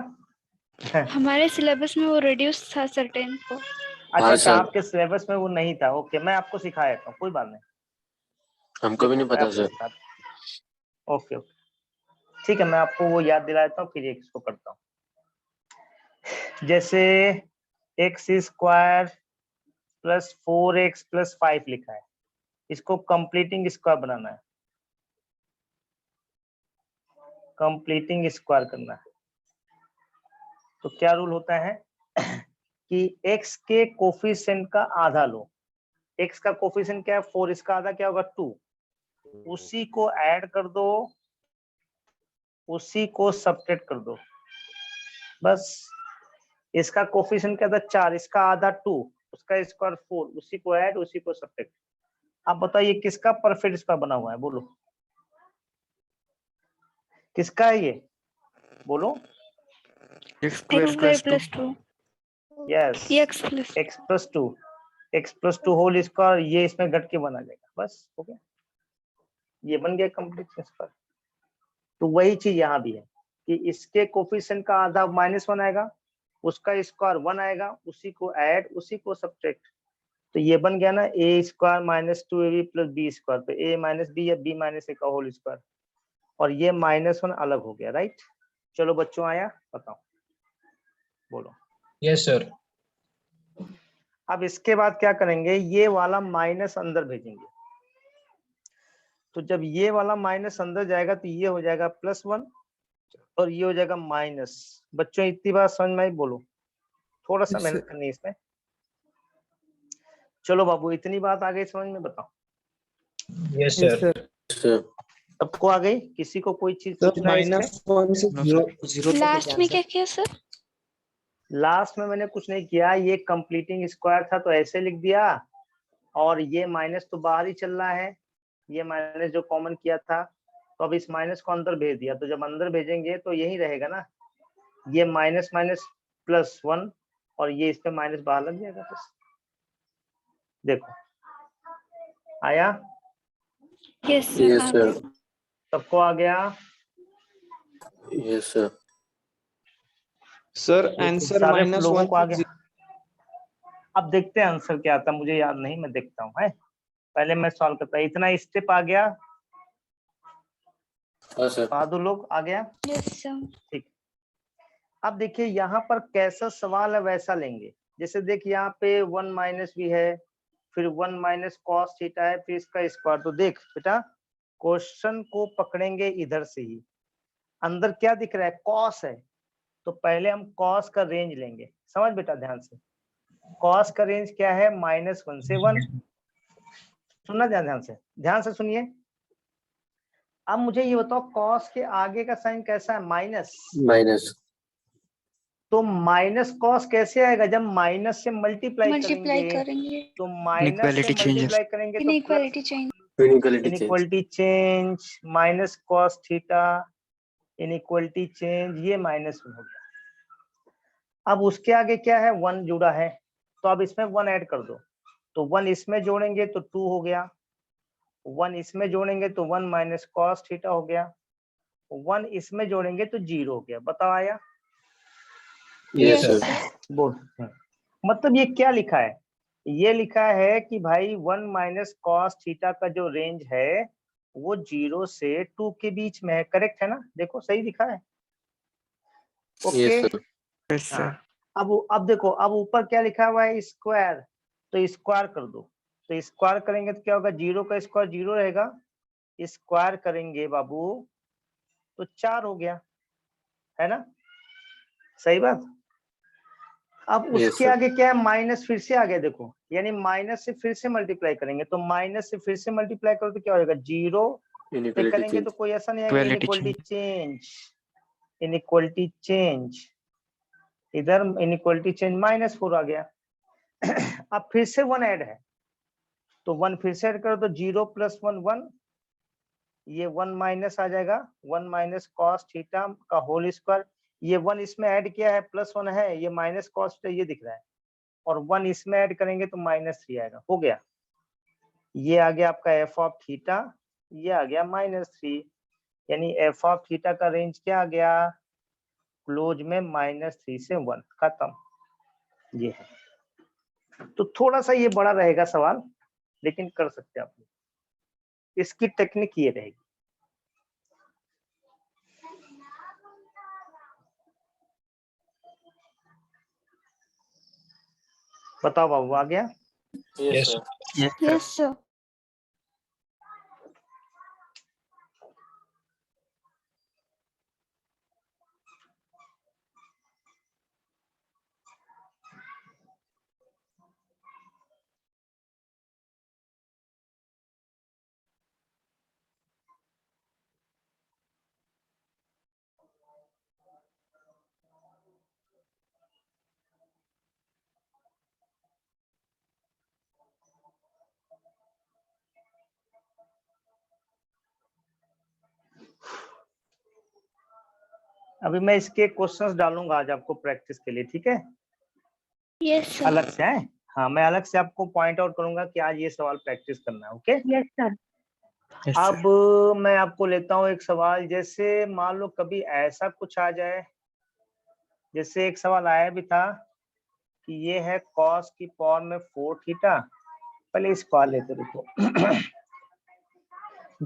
हमारे सिलेबस में वो रिड्यूस था सर्टेन को। अच्छा हाँ अच्छा, सर, आपके सिलेबस में वो नहीं था, ओके, मैं आपको सिखाया था, कोई बात नहीं, हमको भी नहीं मैं पता आपको सर। सिखाता, ओके ओके, ठीक है, मैं आपको वो याद दिला देता हूँ, फिर एक इसको करता हूँ। जैसे x square plus 4x plus 5 लिखा है, इसको कंप्लीटिंग स्क्वायर बनाना है, कंप्लीटिंग स्क्वायर करना है। तो क्या रूल होता है कि x के कोफिशिएंट का आधा लो, x का कोफिशिएंट क्या है 4, इसका आधा क्या होगा 2, उसी को ऐड कर दो, उसी को सब्ट्रैक्ट कर दो, बस। इसका कोफिशिएंट क्या था 4, इसका आधा 2, उसका स्क्वायर 4, उसी को ऐड, उसी को सब्ट्रैक्ट। आप बताइए किसका परफेक्ट स्क्वायर बना हुआ है, बोलो किसका है ये, बोलो। X square x square plus 2. Plus 2 yes, x plus x plus 2, x plus 2 whole square, ये इसमें घट के बना जाएगा, बस हो गया, ये बन गया कंप्लीट स्क्वायर। तो वही चीज यहाँ भी है कि इसके कोफिशिएंट का आधा -1 आएगा, उसका स्क्वायर 1 आएगा, उसी को ऐड, उसी को सब्ट्रैक्ट। तो ये बन गया ना a square minus 2ab plus b square, तो a माइनस बी या b माइनस a का होल स्क्वायर, और ये -1 अलग हो गया, राइट। चलो बच्चों आया, बताओ, बोलो। Yes, sir. अब इसके बाद क्या करेंगे, ये वाला माइनस अंदर भेजेंगे, तो जब ये वाला माइनस अंदर जाएगा तो ये हो जाएगा +1 और ये हो जाएगा माइनस। बच्चों इतनी बात समझ में आई, बोलो, थोड़ा सा Yes, मेहनत sir. करनी है इसमें। चलो बाबू इतनी बात आ गई समझ में, बताओ Yes, Yes, sir. sir. Sir, सबको आ गई, किसी को कोई चीज सर पूछना है इसमें? -1 से No, 0 तक है लास्ट क्या में सर? क्या किया सर? लास्ट में मैंने कुछ नहीं किया, ये कंप्लीटिंग स्क्वायर था तो ऐसे लिख दिया, और ये माइनस तो बाहर ही चल रहा है, ये माइनस जो कॉमन किया था, तो अब इस माइनस को अंदर भेज दिया, तो जब अंदर भेजेंगे तो यही रहेगा ना, ये माइनस माइनस +1 और ये इस पे माइनस बाहर लग जाएगा, बस। देखो आया, यस यस सर। सर, सबको आ गया? यस सर, सर देखो, आंसर सारे -1 लोगों को आ से गया। अब देखते हैं आंसर क्या आता है, मुझे याद नहीं, मैं देखता हूँ, है पहले मैं सॉल्व करता हूँ। इतना स्टेप आ गया, हाँ सर, बहादुर लोग आ गया, यस सर। ठीक। अब देखिए यहाँ पर कैसा सवाल है वैसा लेंगे, जैसे देख यहाँ पे 1 माइनस भी है, फिर 1 माइनस कॉस थीटा है, फिर इसका स्क्वायर। तो देख बेटा क्वेश्चन को पकड़ेंगे इधर से ही, अंदर क्या दिख रहा है, कॉस है, तो पहले हम कॉस का रेंज लेंगे, समझ बेटा ध्यान से। कॉस का रेंज क्या है? -1 से 1। सुनना ध्यान से सुनिए। अब मुझे ये बताओ कॉस के आगे का साइन कैसा है? माइनस। माइनस। तो माइनस कॉस कैसे आएगा? जब माइनस से मल्टीप्लाई मल्टीप्लाई करेंगे, करेंगे, तो माइनस से Inequality changes. मल्टीप्लाई करेंगे तो inequality change. Inequality change. Inequality change, minus cos theta, inequality change, ये -1 हो गया। अब उसके आगे क्या है? 1 जुड़ा है, तो अब इसमें 1 ऐड कर दो, तो 1 इसमें जोड़ेंगे तो 2 हो गया, 1 इसमें जोड़ेंगे तो 1 माइनस कॉस थीटा हो गया, 1 इसमें जोड़ेंगे तो 0 हो गया। बताओ आया? Yes, yes sir. सर। बोल। मतलब ये क्या लिखा है? ये लिखा है कि भाई 1 माइनस कॉस थीटा का जो रेंज है वो 0 से 2 के बीच में है। करेक्ट है ना? देखो सही लिखा है। Okay. Yes sir. Yes, sir. हाँ, अब देखो, अब ऊपर क्या लिखा हुआ है? स्क्वायर, तो स्क्वायर कर दो। तो स्क्वायर करेंगे तो क्या होगा? 0 का स्क्वायर 0 रहेगा, स्क्वायर करेंगे बाबू तो 4 हो गया, है ना? सही बात। अब Yes, उसके sir. आगे क्या है? माइनस फिर से आ गया, देखो, यानी माइनस से फिर से मल्टीप्लाई करेंगे, तो माइनस से फिर से मल्टीप्लाई करो तो क्या हो जाएगा? 0 से इनइक्वालिटी करेंगे चेंज। तो कोई ऐसा नहीं आएगा। Equality inequality change, inequality change, इधर इनइक्वालिटी चेंज -4 आ गया। अब फिर से 1 ऐड है, तो 1 फिर से ऐड करो तो 0 + 1 1, ये 1 माइनस आ जाएगा, 1 माइनस कॉस थीटा का होल स्क्वायर। ये 1 इसमें ऐड किया है, +1 है, ये माइनस कॉस थीटा ये दिख रहा है, और 1 इसमें ऐड करेंगे तो -3 आएगा। हो गया, ये आ गया आपका f ऑफ थीटा, ये आ गया -3, यानी f ऑफ थीटा का रेंज क्या आ गया? क्लोज में -3 से 1। खत्म। ये है। तो थोड़ा सा ये बड़ा रहेगा सवाल, लेकिन कर सकते हैं आप। इसकी टेक्निक ये रहेगी। बताओ बाबू, आ गया? Yes Yes, sir. sir. Yes, sir. Yes sir. अभी मैं इसके क्वेश्चंस डालूंगा आज आपको प्रैक्टिस के लिए, ठीक है? Yes sir. अलग से है। हाँ, मैं अलग से आपको पॉइंट आउट करूंगा कि आज ये सवाल प्रैक्टिस करना है। Okay. Yes sir. Yes, sir. अब मैं आपको लेता हूँ एक सवाल। जैसे मान लो कभी ऐसा कुछ आ जाए, जैसे एक सवाल आया भी था कि ये है cos की पावर में 4 थीटा। पहले इसको आ लेते रुको।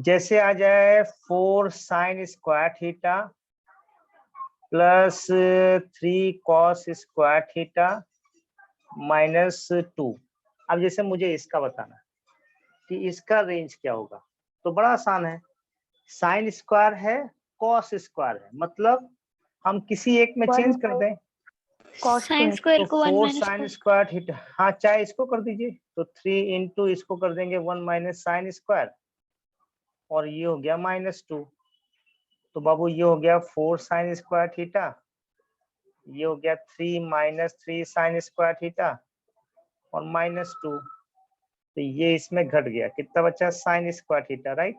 जैसे आ जाए 4 sin square theta plus 3 cos square theta -2। अब जैसे मुझे इसका बताना कि इसका रेंज क्या होगा, तो बड़ा आसान है। साइन स्क्वायर है, कॉस स्क्वायर है, मतलब हम किसी एक में चेंज कर दें। साइन स्क्वायर तो को 1 4 माइनस साइन स्क्वायर थीटा, हाँ चाहे इसको कर दीजिए, तो 3 इंटू इसको कर देंगे 1 माइनस साइन स्क्वायर, और ये हो गया -2। तो बाबू ये हो गया 4 साइन स्क्वायर थीटा, ये हो गया 3 माइनस 3 साइन स्क्वायर थीटा और -2। तो ये इसमें घट गया, कितना बचा? Sign square theta, right.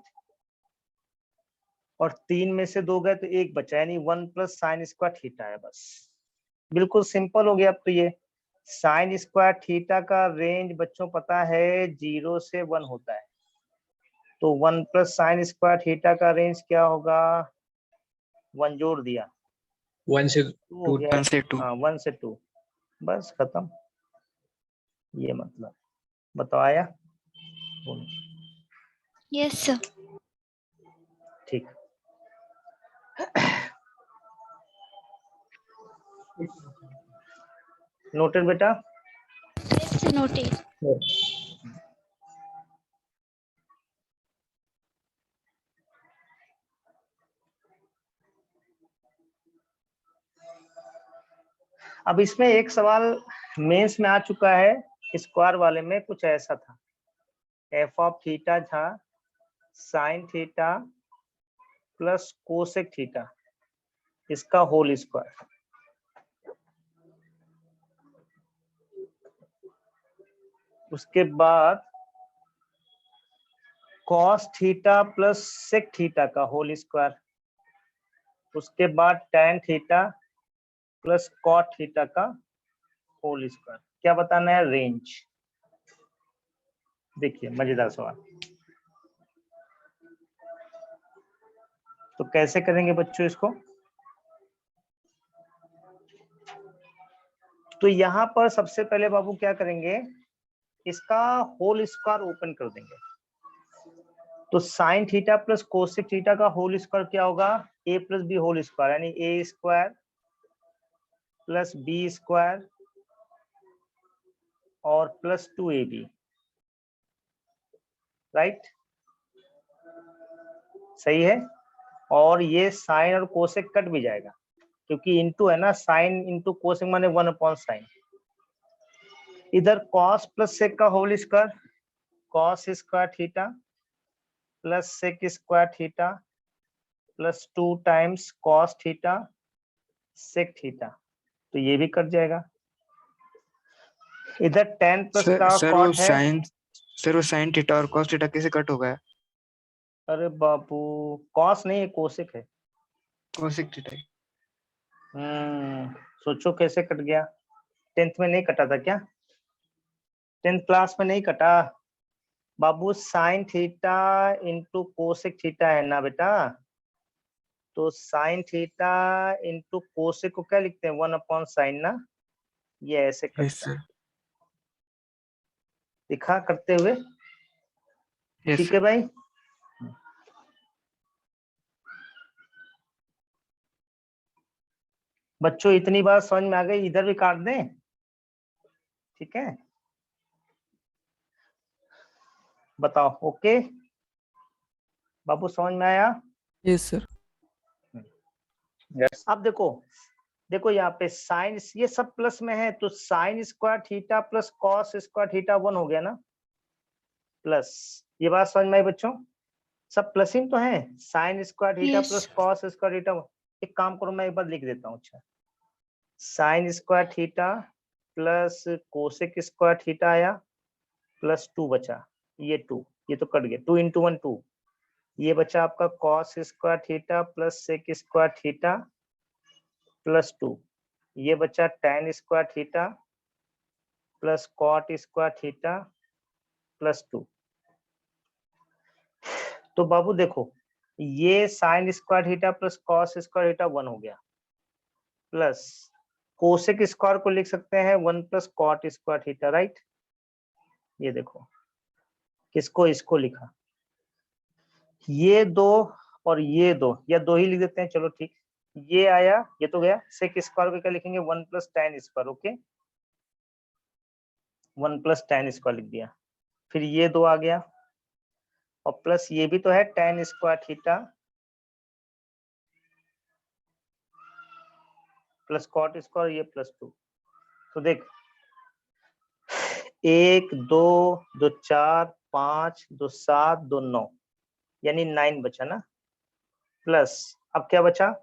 और 3 में से 2 गए तो 1 बचा, यानी 1 प्लस साइन स्क्वायर थीटा है। बस बिल्कुल सिंपल हो गया। अब तो ये साइन स्क्वायर थीटा का रेंज बच्चों पता है 0 से 1 होता है, तो 1 प्लस साइन स्क्वायर थीटा का रेंज क्या होगा? 1 जोड़ दिया 1 से 2 हो 2. गया। 1 से 2. हाँ 1 से 2, बस खत्म। ये मतलब बताओ आया? बोलो। Yes sir. ठीक। नोटेड बेटा? Yes noted. अब इसमें एक सवाल मेंस में आ चुका है, स्क्वायर वाले में कुछ ऐसा था, एफ ऑफ थीटा था sine theta plus cosec theta, इसका होल स्क्वायर। उसके बाद cos theta plus sec theta का होल स्क्वायर। उसके बाद tan theta plus cot theta का होल स्क्वायर। क्या बताना है? रेंज। देखिए मजेदार सवाल। तो कैसे करेंगे बच्चों इसको? तो यहाँ पर सबसे पहले बाबू क्या करेंगे, इसका होल स्क्वायर ओपन कर देंगे। तो sign theta plus cosec theta का होल स्क्वायर क्या होगा? ए प्लस बी होल स्क्वायर, यानी ए स्क्वायर प्लस बी स्क्वायर और प्लस 2ab, राइट? सही है। और ये साइन और कोसेक कट भी जाएगा क्योंकि इंटू है ना, साइन इंटू कोसेक माने 1/sin। इधर कॉस प्लस सेक का whole square, cos square theta plus sec square theta plus 2 times cos theta sec theta, तो ये भी कट जाएगा। इधर tan प्लस का कॉट है। सर वो साइन थीटा और कॉस थीटा कैसे कट हो गया? अरे बाबू, कॉस नहीं है, कोसेक है। Cosec theta. सोचो कैसे कट गया? 10th में नहीं कटा था क्या? 10th क्लास में नहीं कटा बाबू? Sine theta into cosec theta है ना बेटा, तो साइन थीटा इंटू कोसेक को क्या लिखते हैं? 1/sin ना, ये ऐसे कटता है। दिखा करते हुए? ठीक है भाई। बच्चों इतनी बात समझ में आ गई, इधर भी काट दें? ठीक है, बताओ। ओके बाबू, समझ में आया? Yes sir. अब देखो, देखो यहाँ पे साइन, ये सब प्लस में है, तो sign square theta plus cos square theta 1 हो गया ना, प्लस। ये बात समझ में आई बच्चों? सब प्लस ही तो है, sign square theta Yes. Plus cos square theta. एक काम करो, मैं एक बार लिख देता हूँ। अच्छा, sign square theta plus cosec square theta आया प्लस 2 बचा, ये 2, ये तो कट गया, 2 × 1 2। ये बचा आपका cos square theta plus sec square theta plus 2। ये बचा tan square theta plus cot square theta plus 2। तो बाबू देखो, ये sine square theta plus cos square theta 1 हो गया, प्लस कोसेक स्क्वायर को लिख सकते हैं 1 plus cot square theta, right? ये देखो, किसको? इसको लिखा। ये 2 और ये 2, या 2 ही लिख देते हैं, चलो ठीक। ये आया, ये तो गया। सेक स्क्वायर को क्या लिखेंगे? 1 plus tan square. Okay, 1 plus tan square लिख दिया। फिर ये 2 आ गया, और प्लस ये भी तो है tan square theta plus cot square, ये प्लस 2। तो देख, 1 2 2 4 5 2 7 2 9, यानी 9 बचा ना, प्लस अब क्या बचा?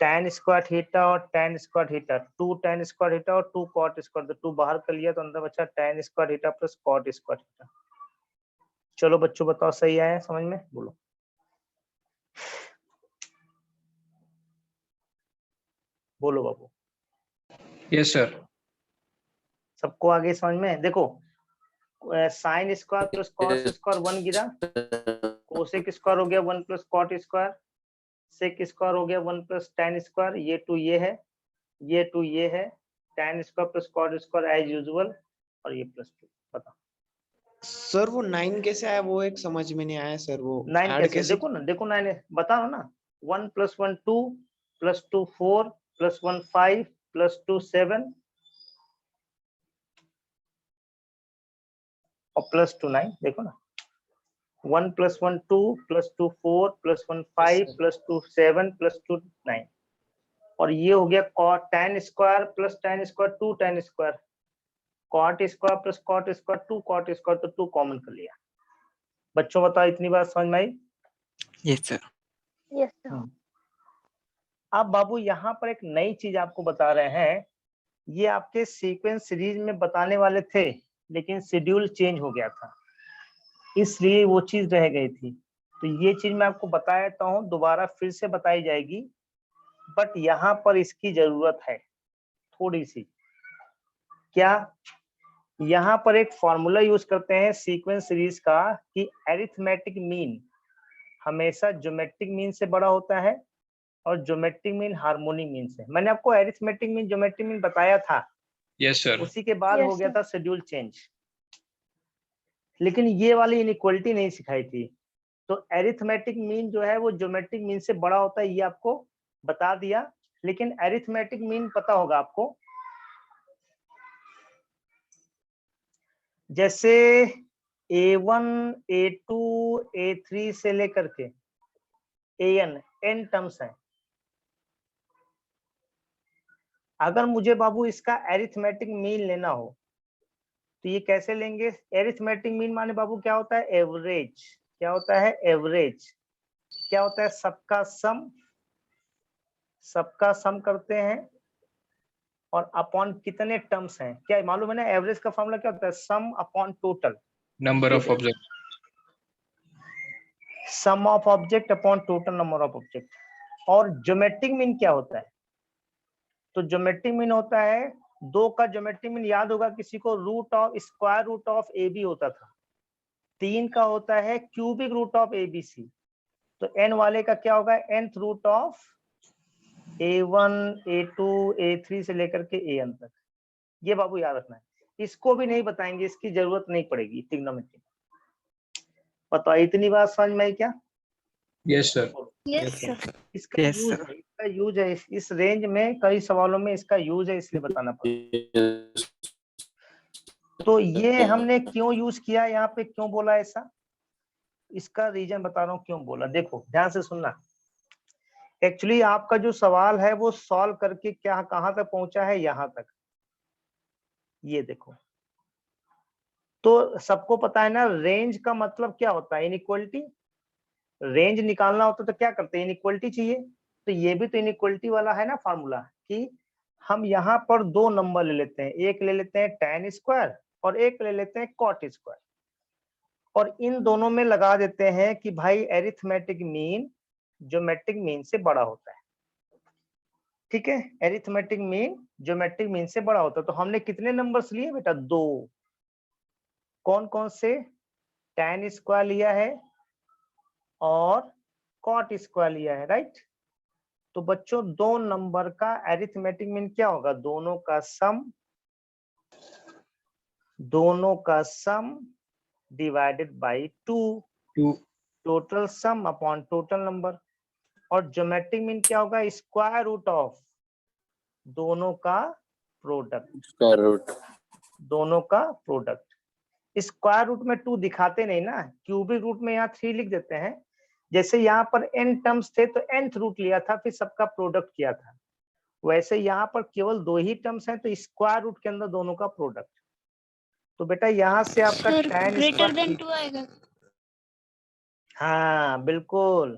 tan स्क्वायर थीटा और tan square theta, 2 tan square theta और 2 कॉट स्क्वायर, तो 2 बाहर कर लिया तो अंदर बचा tan square theta plus cot square theta. चलो बच्चों बताओ, सही आया समझ में? बोलो। बोलो बाबू। Yes, sir. सबको आगे समझ में? देखो, sine square plus cos square 1 गिरा, कोसेक स्क्वायर हो गया 1 plus cot square, sec square हो गया 1 प्लस tan स्क्वायर, ये 2 ये है, ये 2 ये है, tan square plus cot square as usual, और ये प्लस 2। बताओ सर वो 9 कैसे आया? वो एक समझ में नहीं आया सर। वो 9 ऐड कैसे? देखो ना, देखो 9 बता रहा ना, 1 + 1 2 + 2 4 + 1 5 + 2 7 और +2 9। देखो ना, 1 + 1 2 + 2 4 + 1 5 + 2 7 + 2 9, और ये हो गया cot tan square plus tan square 2 tan square, cot square plus cot square 2 cot square, तो 2 कॉमन कर लिया। बच्चों बताओ इतनी बात समझ में आई? Yes sir. Yes sir. अब बाबू यहाँ पर एक नई चीज आपको बता रहे हैं, ये आपके सीक्वेंस सीरीज में बताने वाले थे लेकिन शेड्यूल चेंज हो गया था, इसलिए वो चीज रह गई थी। तो ये चीज मैं आपको बता देता हूँ, दोबारा फिर से बताई जाएगी, बट यहाँ पर इसकी जरूरत है थोड़ी सी। क्या? यहाँ पर एक फॉर्मूला यूज करते हैं सीक्वेंस सीरीज का कि एरिथमेटिक मीन हमेशा ज्योमेट्रिक मीन से बड़ा होता है और ज्योमेट्रिक मीन हार्मोनिक मीन से। मैंने आपको एरिथमेटिक मीन ज्योमेट्रिक मीन बताया था। Yes sir. उसी के बाद Yes, हो गया sir. था शेड्यूल चेंज, लेकिन ये वाली इनइक्वालिटी नहीं सिखाई थी। तो एरिथमेटिक मीन जो है वो ज्योमेट्रिक मीन से बड़ा होता है, ये आपको बता दिया। लेकिन एरिथमेटिक मीन पता होगा आपको, जैसे A1 A2 A3 से लेकर के n टर्म्स हैं। अगर मुझे बाबू इसका एरिथमेटिक मीन लेना हो तो ये कैसे लेंगे? एरिथमेटिक मीन माने बाबू क्या होता है? एवरेज। क्या होता है? एवरेज। क्या होता है? सबका सम। सबका सम करते हैं और अपॉन कितने टर्म्स हैं। क्या मालूम है ना एवरेज का फॉर्मूला क्या होता है? Sum upon total. Number of object. Sum of object upon total number of object. और ज्योमेट्रिक मीन क्या होता है? तो ज्योमेट्रिक मीन होता है, दो का ज्योमेट्रिक मीन याद होगा किसी को, root of square root of A B होता था। 3 का होता है cubic root of A B C. तो n वाले का क्या होगा? nth root of A1 A2 A3 से लेकर के an तक। ये बाबू याद रखना है। इसको भी नहीं बताएंगे, इसकी जरूरत नहीं पड़ेगी ट्रिग्नोमेट्री। बताओ इतनी बात समझ में आई क्या? Yes sir. Yes sir. इसका Yes, यूज sir. है, इसका यूज है इस रेंज में कई सवालों में इसका यूज है, इसलिए बताना पड़ेगा। तो ये हमने क्यों यूज किया, यहाँ पे क्यों बोला ऐसा, इसका रीजन बता रहा हूँ क्यों बोला। देखो ध्यान से सुनना। एक्चुअली आपका जो सवाल है वो सॉल्व करके क्या कहाँ तक पहुंचा है? यहाँ तक। ये देखो, तो सबको पता है ना रेंज का मतलब क्या होता है? इनइक्वालिटी। रेंज निकालना होता तो क्या करते हैं? इनइक्वालिटी चाहिए। तो ये भी तो इनइक्वालिटी वाला है ना फॉर्मूला, कि हम यहाँ पर दो नंबर ले लेते हैं, एक ले लेते हैं tan स्क्वायर और एक ले लेते हैं cot स्क्वायर, और इन दोनों में लगा देते हैं कि भाई एरिथमेटिक मीन ज्योमेट्रिक मीन से बड़ा होता है। ठीक है, एरिथमेटिक मीन ज्योमेट्रिक मीन से बड़ा होता है। तो हमने कितने नंबर्स लिए बेटा? 2। कौन कौन से? tan स्क्वायर लिया है और cot स्क्वायर लिया है, राइट। तो बच्चों दो नंबर का एरिथमेटिक मीन क्या होगा? दोनों का सम divided by 2, total sum upon total number. और ज्योमेट्रिक मीन क्या होगा? स्क्वायर रूट ऑफ दोनों का प्रोडक्ट। Square root. दोनों का प्रोडक्ट। स्क्वायर रूट में 2 दिखाते नहीं ना, क्यूबिक रूट में यहाँ 3 लिख देते हैं। जैसे यहाँ पर n टर्म्स थे तो nth रूट लिया था, फिर सबका प्रोडक्ट किया था। वैसे यहाँ पर केवल 2 ही टर्म्स हैं तो स्क्वायर रूट के अंदर दोनों का प्रोडक्ट। तो बेटा यहाँ से आपका sir tan greater than square, 2 आएगा। हाँ बिल्कुल,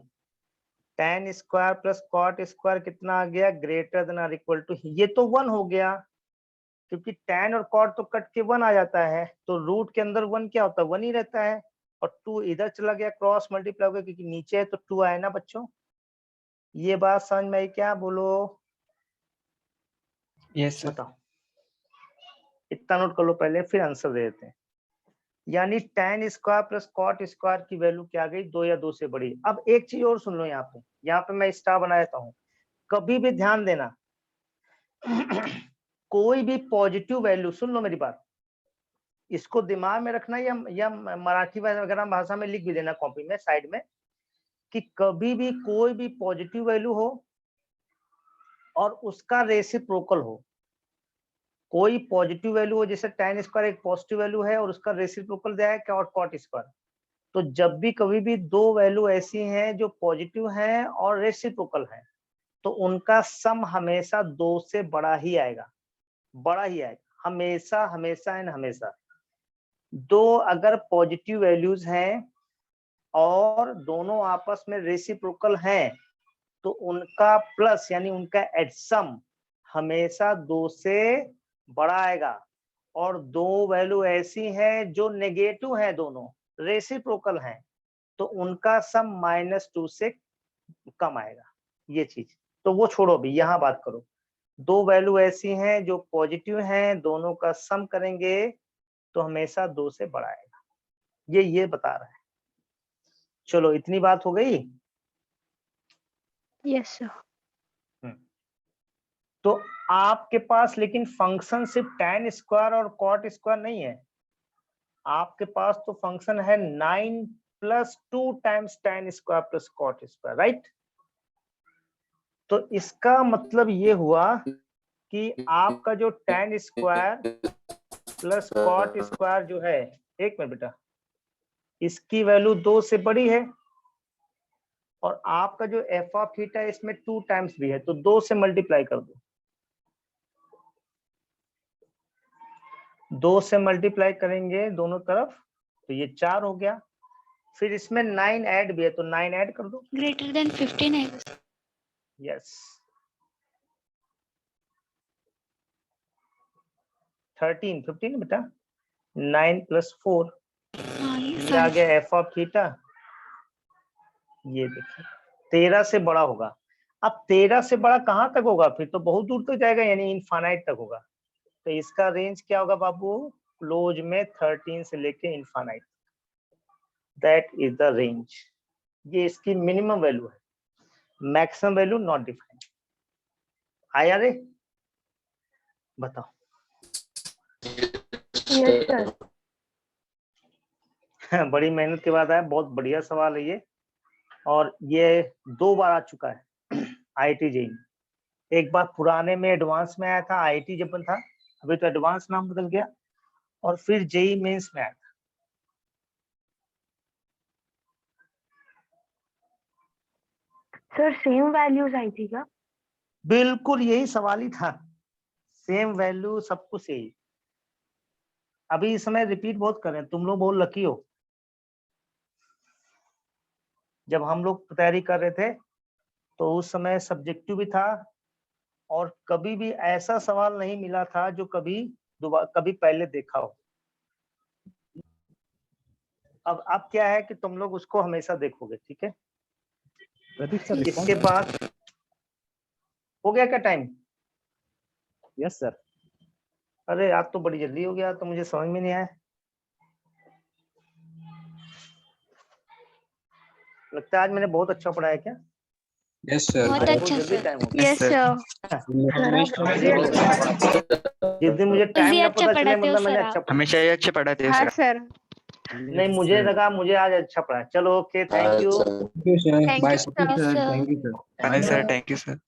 tan square plus cot square कितना आ गया? ग्रेटर देन और इक्वल टू, ये तो 1 हो गया, क्योंकि tan और cot तो कट के 1 आ जाता है, तो रूट के अंदर 1 क्या होता है? 1 ही रहता है। और 2 इधर चला गया, क्रॉस मल्टीप्लाई हो गया, क्योंकि नीचे है तो 2 आए ना बच्चों। ये बात समझ में आई क्या? बोलो Yes, sir. बताओ। इतना नोट कर लो पहले, फिर आंसर दे देते हैं। यानी tan square plus cot square की वैल्यू क्या आ गई? 2 या 2 से बड़ी। अब एक चीज और सुन लो, यहाँ पे मैं स्टार बना देता हूँ। कभी भी ध्यान देना कोई भी पॉजिटिव वैल्यू, सुन लो मेरी बात, इसको दिमाग में रखना या मराठी वगैरह भाषा में लिख भी देना कॉपी में साइड में, कि कभी भी कोई भी पॉजिटिव वैल्यू हो और उसका रेसिप्रोकल हो। कोई पॉजिटिव वैल्यू हो, जैसे tan स्क्वायर एक पॉजिटिव वैल्यू है और उसका रेसिप्रोकल दिया है cot स्क्वायर। तो जब भी कभी भी दो वैल्यू ऐसी हैं जो पॉजिटिव हैं और रेसिप्रोकल है, तो उनका सम हमेशा 2 से बड़ा ही आएगा, बड़ा ही आएगा, हमेशा हमेशा एंड हमेशा। दो अगर पॉजिटिव वैल्यूज हैं और दोनों आपस में रेसिप्रोकल हैं तो उनका प्लस यानी उनका एडसम हमेशा 2 से बड़ा आएगा। और दो वैल्यू ऐसी हैं जो नेगेटिव हैं, दोनों रेसिप्रोकल हैं, तो उनका सम -2 से कम आएगा। ये चीज तो वो छोड़ो, भी यहाँ बात करो। दो वैल्यू ऐसी हैं जो पॉजिटिव हैं, दोनों का सम करेंगे तो हमेशा 2 से बड़ा आएगा। ये बता रहा है। चलो इतनी बात हो गई। Yes sir. तो आपके पास लेकिन फंक्शन सिर्फ tan स्क्वायर और cot स्क्वायर नहीं है, आपके पास तो फंक्शन है 9 + 2 times tan square plus cot square, right. तो इसका मतलब ये हुआ कि आपका जो tan square plus cot square जो है, एक मिनट बेटा, इसकी वैल्यू 2 से बड़ी है और आपका जो f ऑफ थीटा इसमें 2 टाइम्स भी है, तो 2 से मल्टीप्लाई कर दो। 2 से मल्टीप्लाई करेंगे दोनों तरफ तो ये 4 हो गया। फिर इसमें 9 ऐड भी है तो 9 ऐड कर दो। ग्रेटर देन 15 है। यस 15 बेटा, 9 + 4 हाँ ये आ गया f ऑफ थीटा। ये देखिए 13 से बड़ा होगा। अब 13 से बड़ा कहाँ तक होगा, फिर तो बहुत दूर तक जाएगा, यानी इनफाइनाइट तक होगा। तो इसका रेंज क्या होगा बाबू, क्लोज में 13 से लेके infinite, that is the range. ये इसकी मिनिमम वैल्यू है, मैक्सिमम वैल्यू नॉट डिफाइंड। आया रे, बताओ। Yes sir. बड़ी मेहनत के बाद आया, बहुत बढ़िया सवाल है ये, और ये 2 बार आ चुका है IIT जेईई में। एक बार पुराने में एडवांस में आया था, IIT जब था, अभी तो एडवांस नाम बदल गया, और फिर जेईई मेंस में आया था। सर सेम वैल्यूज आई थी क्या? बिल्कुल यही सवाल ही था, सेम वैल्यू सब कुछ यही। अभी इस समय रिपीट बहुत कर रहे हैं, तुम लोग बहुत लकी हो। जब हम लोग तैयारी कर रहे थे तो उस समय सब्जेक्टिव भी था, और कभी भी ऐसा सवाल नहीं मिला था जो कभी पहले देखा हो। अब क्या है कि तुम लोग उसको हमेशा देखोगे, ठीक है। प्रदीप सर इसके बाद हो गया क्या टाइम? Yes sir. अरे आज तो बड़ी जल्दी हो गया, तो मुझे समझ में नहीं आया। लगता है आज मैंने बहुत अच्छा पढ़ाया क्या? Yes, sir. बहुत आज अच्छा जल्दी सर। टाइम हो गया। Yes sir. जिस दिन मुझे टाइम ना अच्छा पता चले, पढ़ाते हो मतलब मैंने सर अच्छा आप। पढ़ा। हमेशा ये अच्छे पढ़ाते हैं हाँ सर। सर। नहीं, मुझे लगा मुझे आज अच्छा पढ़ा। चलो ओके, थैंक यू। अच्छा। Thank you, sir. Thank Bye, you, sir. sir. Thank you, sir. Sir thank you sir.